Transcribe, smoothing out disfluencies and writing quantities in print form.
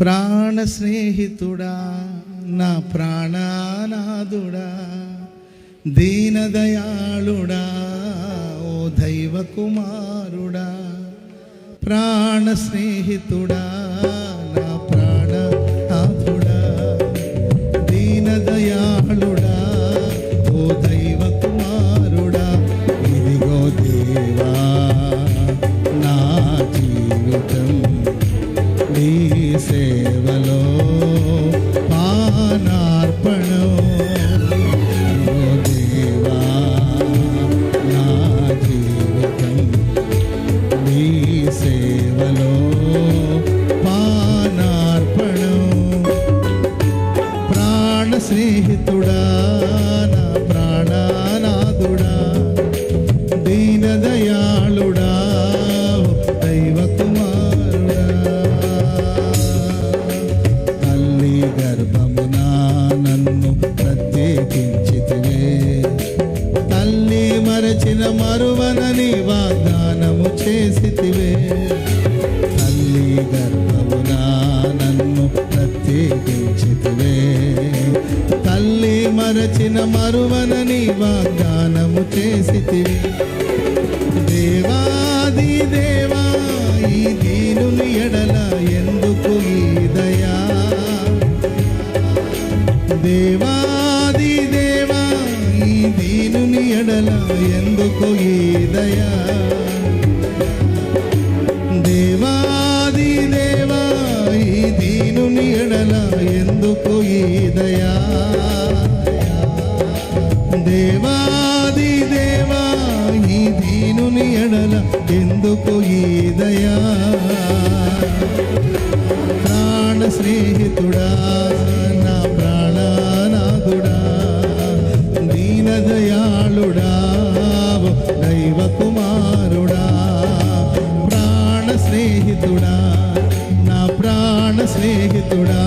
ప్రాణ స్నేహితుడా, నా ప్రాణనాథుడా, దీనదయాళుడా, ఓ దైవ కుమారుడా. ప్రాణ స్నేహితుడా, నా ప్రాణనాథుడా, దీనదయాళుడా, ఓ దైవ కుమారుడా. ఇదిగో దేవా నా జీవితం నీ సేవలో పానార్పణం. ఓ దేవా నా జీవితం నీ సేవలో పానార్పణం. ప్రాణ స్నేహితుడా, నా ప్రాణనాథుడా, దీనదయాళుడా, దైవ కుమారుడా. తల్లి గర్భమునా నన్ను ప్రత్యేకించితివే, తల్లి మరచిన మరువనని వాగ్దానము చేసితివే. తల్లి గర్భమునా నన్ను ప్రత్యేకించితివే, తల్లి మరచిన మరువనని వాగ్దానము చేసితివే. దేవాది దేవా, ఈ దీనుని ఎడల ఎందుకు ఈ దయా? దేవాది దేవా, ఈ దీనుని ఎడల ఎందుకు ఈ దయా? దేవాది దేవా, ఈ దీనుని ఎడల ఎందుకు ఈ దయా? దేవాది దేవా, ఈ దీనుని ఎడల ఎందుకు ఈ దయా? ప్రాణ స్నేహితుడా, నా ప్రాణనాథుడా, దీనదయాళుడా, దైవ కుమారుడా. ప్రాణ స్నేహితుడా, నా ప్రాణ స్నేహితుడా.